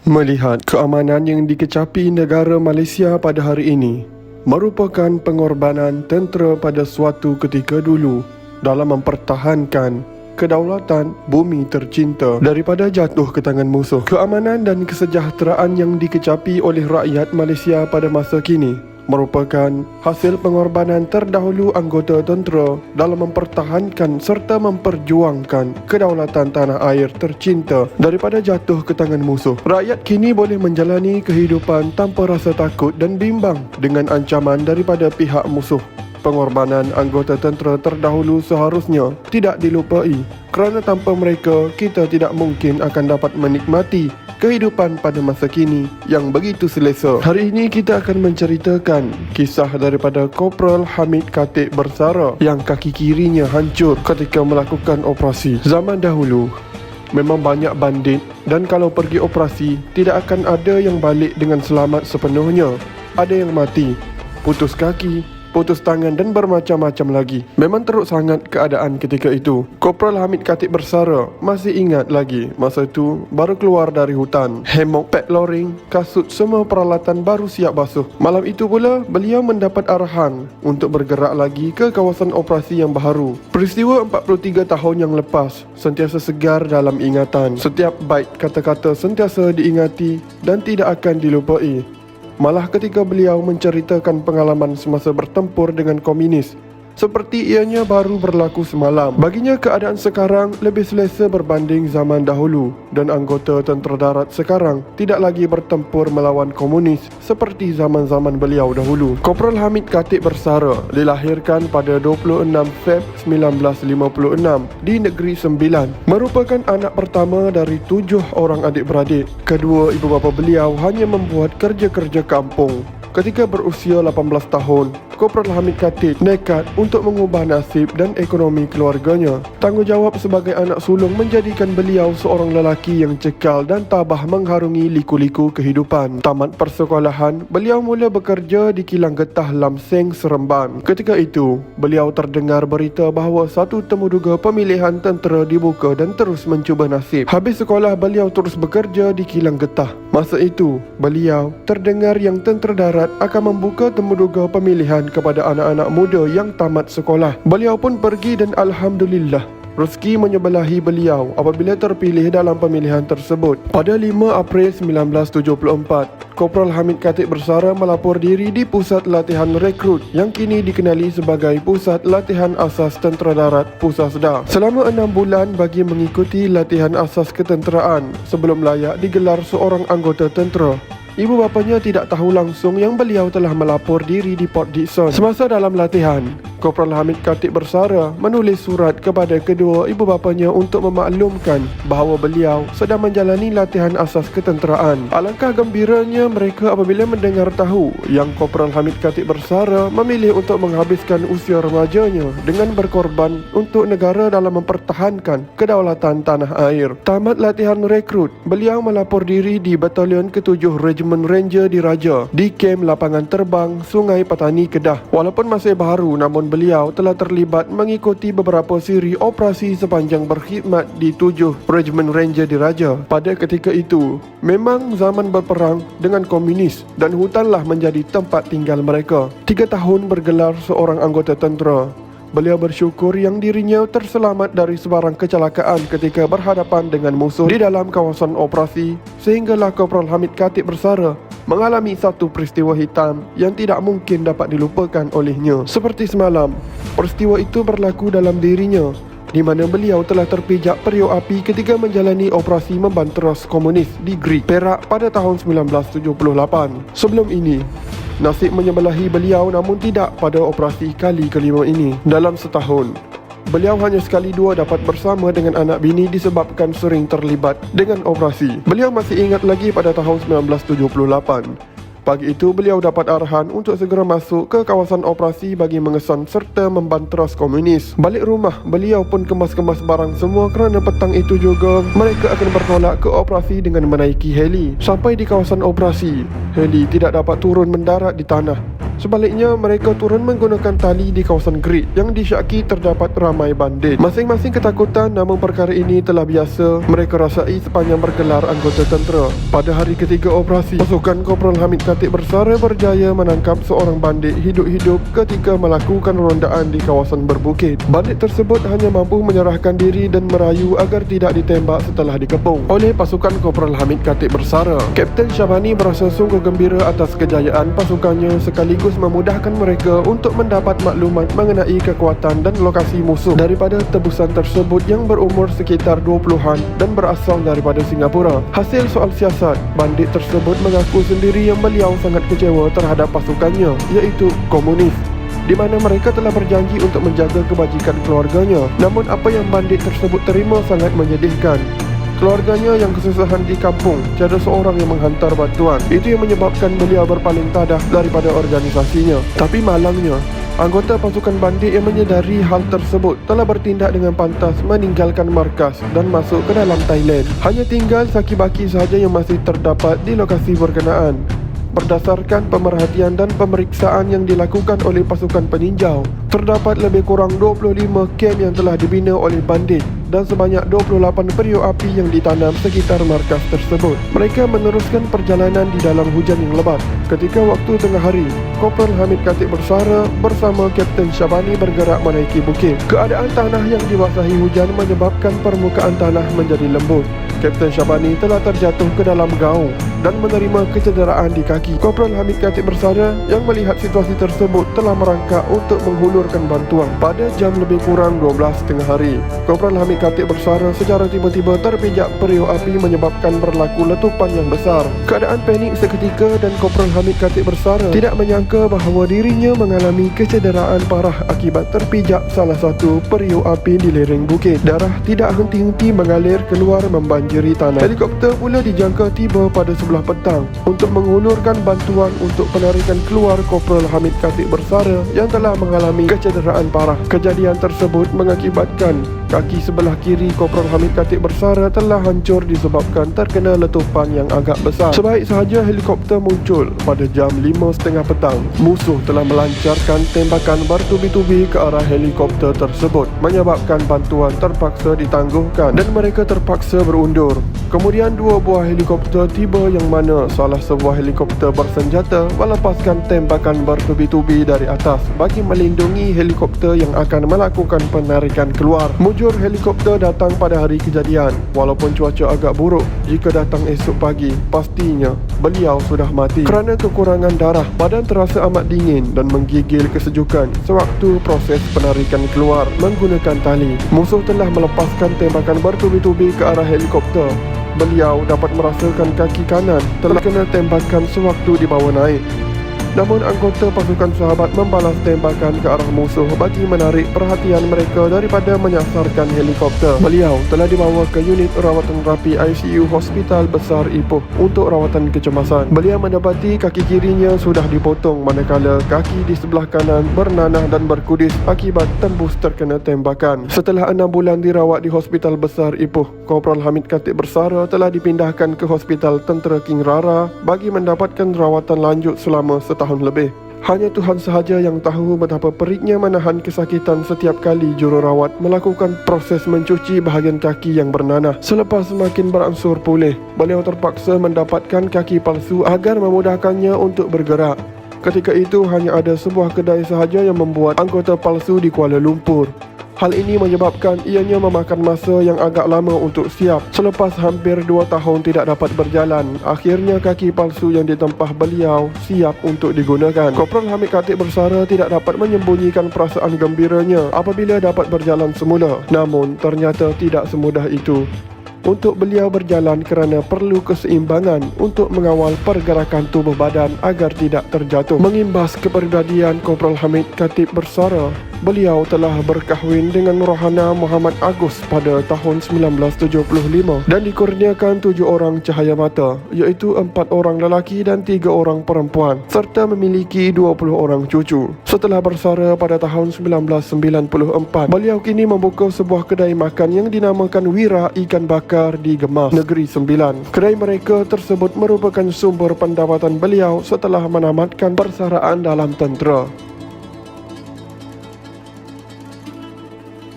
Melihat keamanan yang dikecapi negara Malaysia pada hari ini merupakan pengorbanan tentera pada suatu ketika dulu dalam mempertahankan kedaulatan bumi tercinta daripada jatuh ke tangan musuh. Keamanan dan kesejahteraan yang dikecapi oleh rakyat Malaysia pada masa kini merupakan hasil pengorbanan terdahulu anggota tentera dalam mempertahankan serta memperjuangkan kedaulatan tanah air tercinta daripada jatuh ke tangan musuh. Rakyat kini boleh menjalani kehidupan tanpa rasa takut dan bimbang dengan ancaman daripada pihak musuh. Pengorbanan anggota tentera terdahulu seharusnya tidak dilupai, kerana tanpa mereka kita tidak mungkin akan dapat menikmati kehidupan pada masa kini yang begitu selesa. Hari ini kita akan menceritakan kisah daripada Kopral Hamid Khatib Bersara yang kaki kirinya hancur ketika melakukan operasi. Zaman dahulu memang banyak bandit, dan kalau pergi operasi tidak akan ada yang balik dengan selamat sepenuhnya. Ada yang mati, putus kaki, putus tangan dan bermacam-macam lagi. Memang teruk sangat keadaan ketika itu. Kopral Hamid Khatib Bersara masih ingat lagi masa itu baru keluar dari hutan. Hemok, pek loring, kasut, semua peralatan baru siap basuh. Malam itu pula beliau mendapat arahan untuk bergerak lagi ke kawasan operasi yang baharu. Peristiwa 43 tahun yang lepas sentiasa segar dalam ingatan. Setiap bait kata-kata sentiasa diingati dan tidak akan dilupai. Malah ketika beliau menceritakan pengalaman semasa bertempur dengan komunis, seperti ianya baru berlaku semalam. Baginya keadaan sekarang lebih selesa berbanding zaman dahulu, dan anggota tentera darat sekarang tidak lagi bertempur melawan komunis seperti zaman-zaman beliau dahulu. Kopral Hamid Khatib Bersara dilahirkan pada 26 Feb 1956 di Negeri Sembilan. Merupakan anak pertama dari 7 orang adik-beradik. Kedua ibu bapa beliau hanya membuat kerja-kerja kampung. Ketika berusia 18 tahun, Kopral Hamid Khatib nekat untuk mengubah nasib dan ekonomi keluarganya. Tanggungjawab sebagai anak sulung menjadikan beliau seorang lelaki yang cekal dan tabah mengharungi liku-liku kehidupan. Tamat persekolahan, beliau mula bekerja di kilang getah Lam Seng, Seremban. Ketika itu, beliau terdengar berita bahawa satu temuduga pemilihan tentera dibuka dan terus mencuba nasib. Habis sekolah, beliau terus bekerja di kilang getah. Masa itu, beliau terdengar yang tentera darat akan membuka temuduga pemilihan kepada anak-anak muda yang tamat sekolah. Beliau pun pergi dan alhamdulillah, rezeki menyebelahi beliau apabila terpilih dalam pemilihan tersebut. Pada 5 April 1974, Kopral Hamid Khatib Bersara melapor diri di Pusat Latihan Rekrut yang kini dikenali sebagai Pusat Latihan Asas Tentera Darat Pusasda. Selama 6 bulan bagi mengikuti latihan asas ketenteraan sebelum layak digelar seorang anggota tentera. Ibu bapanya tidak tahu langsung yang beliau telah melapor diri di Port Dickson. Semasa dalam latihan, Kopral Hamid Khatib Bersara menulis surat kepada kedua ibu bapanya untuk memaklumkan bahawa beliau sedang menjalani latihan asas ketenteraan. Alangkah gembiranya mereka apabila mendengar tahu yang Kopral Hamid Khatib Bersara memilih untuk menghabiskan usia remajanya dengan berkorban untuk negara dalam mempertahankan kedaulatan tanah air. Tamat latihan rekrut, beliau melapor diri di Batalion ke-7 Regimen Ranger Diraja di kem lapangan terbang Sungai Petani, Kedah. Walaupun masih baru, namun beliau telah terlibat mengikuti beberapa siri operasi sepanjang berkhidmat di 7 Regimen Ranger Diraja. Pada ketika itu, memang zaman berperang dengan komunis dan hutanlah menjadi tempat tinggal mereka. 3 tahun bergelar seorang anggota tentera. Beliau bersyukur yang dirinya terselamat dari sebarang kecelakaan ketika berhadapan dengan musuh di dalam kawasan operasi, sehinggalah Kopral Hamid Khatib Bersara mengalami satu peristiwa hitam yang tidak mungkin dapat dilupakan olehnya. Seperti semalam, peristiwa itu berlaku dalam dirinya, di mana beliau telah terpijak periuk api ketika menjalani operasi membanteras komunis di Greek, Perak pada tahun 1978. Sebelum ini, nasib menyebelahi beliau, namun tidak pada operasi kali kelima ini. Dalam setahun, beliau hanya sekali dua dapat bersama dengan anak bini disebabkan sering terlibat dengan operasi. Beliau masih ingat lagi pada tahun 1978. Pagi itu beliau dapat arahan untuk segera masuk ke kawasan operasi bagi mengesan serta membanteras komunis. Balik rumah, beliau pun kemas-kemas barang semua kerana petang itu juga mereka akan bertolak ke operasi dengan menaiki heli. Sampai di kawasan operasi, heli tidak dapat turun mendarat di tanah Sebaliknya, mereka turun menggunakan tali di kawasan grid yang disyaki terdapat ramai bandit. Masing-masing ketakutan, namun perkara ini telah biasa mereka rasai sepanjang bergelar anggota tentera. Pada hari ketiga operasi, pasukan Kopral Hamid Khatib Bersara berjaya menangkap seorang bandit hidup-hidup ketika melakukan rondaan di kawasan berbukit. Bandit tersebut hanya mampu menyerahkan diri dan merayu agar tidak ditembak setelah dikepung oleh pasukan Kopral Hamid Khatib Bersara. Kapten Syabani berasa sungguh gembira atas kejayaan pasukannya sekaligus memudahkan mereka untuk mendapat maklumat mengenai kekuatan dan lokasi musuh daripada tebusan tersebut yang berumur sekitar 20-an dan berasal daripada Singapura. Hasil soal siasat, bandit tersebut mengaku sendiri yang beliau sangat kecewa terhadap pasukannya, iaitu komunis, di mana mereka telah berjanji untuk menjaga kebajikan keluarganya. Namun apa yang bandit tersebut terima sangat menyedihkan. Keluarganya yang kesusahan di kampung, tiada seorang yang menghantar bantuan. Itu yang menyebabkan beliau berpaling tadah daripada organisasinya. Tapi malangnya, anggota pasukan bandit yang menyedari hal tersebut telah bertindak dengan pantas meninggalkan markas dan masuk ke dalam Thailand. Hanya tinggal Saki-Baki sahaja yang masih terdapat di lokasi berkenaan. Berdasarkan pemerhatian dan pemeriksaan yang dilakukan oleh pasukan peninjau, terdapat lebih kurang 25 kem yang telah dibina oleh bandit dan sebanyak 28 periuk api yang ditanam sekitar markas tersebut. Mereka meneruskan perjalanan di dalam hujan yang lebat. Ketika waktu tengah hari, Kopral Hamid Khatib Bersara bersama Kapten Syabani bergerak menaiki bukit. Keadaan tanah yang dibasahi hujan menyebabkan permukaan tanah menjadi lembut. Kapten Syabani telah terjatuh ke dalam gaung dan menerima kecederaan di kaki. Kopral Hamid Khatib Bersara yang melihat situasi tersebut telah merangkak untuk menghulurkan bantuan. Pada jam lebih kurang 12 tengah hari, Kopral Hamid Khatib Bersara secara tiba-tiba terpijak periuk api menyebabkan berlaku letupan yang besar. Keadaan panik seketika dan Kopral Hamid Khatib Bersara tidak menyangka bahawa dirinya mengalami kecederaan parah akibat terpijak salah satu periuk api di lereng bukit. Darah tidak henti-henti mengalir keluar membanjiri tanah. Helikopter pula dijangka tiba pada sebelah petang untuk menghulurkan bantuan untuk penarikan keluar Kopral Hamid Khatib Bersara yang telah mengalami kecederaan parah. Kejadian tersebut mengakibatkan kaki sebelah kiri Kopral Hamid Khatib Bersara telah hancur disebabkan terkena letupan yang agak besar. Sebaik sahaja helikopter muncul pada jam 5.30 petang, musuh telah melancarkan tembakan bertubi-tubi ke arah helikopter tersebut, menyebabkan bantuan terpaksa ditangguhkan dan mereka terpaksa berundur. Kemudian dua buah helikopter tiba yang mana salah sebuah helikopter bersenjata melepaskan tembakan bertubi-tubi dari atas bagi melindungi helikopter yang akan melakukan penarikan keluar. Mujur helikopter datang pada hari kejadian. Walaupun cuaca agak buruk, jika datang esok pagi, pastinya beliau sudah mati. Kerana kekurangan darah, badan terasa amat dingin dan menggigil kesejukan sewaktu proses penarikan keluar menggunakan tali. Musuh telah melepaskan tembakan bertubi-tubi ke arah helikopter. Beliau dapat merasakan kaki kanan telah kena tembakan sewaktu dibawa naik. Namun anggota pasukan sahabat membalas tembakan ke arah musuh bagi menarik perhatian mereka daripada menyasarkan helikopter. Beliau telah dibawa ke unit rawatan rapi ICU Hospital Besar Ipoh untuk rawatan kecemasan. Beliau mendapati kaki kirinya sudah dipotong manakala kaki di sebelah kanan bernanah dan berkudis akibat tembus terkena tembakan. Setelah 6 bulan dirawat di Hospital Besar Ipoh, Kopral Hamid Khatib Bersara telah dipindahkan ke Hospital Tentera King Rara bagi mendapatkan rawatan lanjut selama setahun lebih. Hanya Tuhan sahaja yang tahu betapa periknya menahan kesakitan setiap kali jururawat melakukan proses mencuci bahagian kaki yang bernanah. Selepas semakin beransur pulih, beliau terpaksa mendapatkan kaki palsu agar memudahkannya untuk bergerak. Ketika itu hanya ada sebuah kedai sahaja yang membuat anggota palsu di Kuala Lumpur. Hal ini menyebabkan ianya memakan masa yang agak lama untuk siap. Selepas hampir 2 tahun tidak dapat berjalan, akhirnya kaki palsu yang ditempah beliau siap untuk digunakan. Kopral Hamid Khatib Bersara tidak dapat menyembunyikan perasaan gembiranya apabila dapat berjalan semula. Namun ternyata tidak semudah itu untuk beliau berjalan kerana perlu keseimbangan untuk mengawal pergerakan tubuh badan agar tidak terjatuh. Mengimbas kepribadian Kopral Hamid Khatib Bersara, beliau telah berkahwin dengan Rohana Muhammad Agus pada tahun 1975 dan dikurniakan 7 orang cahaya mata, iaitu 4 orang lelaki dan 3 orang perempuan, serta memiliki 20 orang cucu. Setelah bersara pada tahun 1994, beliau kini membuka sebuah kedai makan yang dinamakan Wira Ikan Bakar di Gemas, Negeri Sembilan. Kedai mereka tersebut merupakan sumber pendapatan beliau setelah menamatkan persaraan dalam tentera.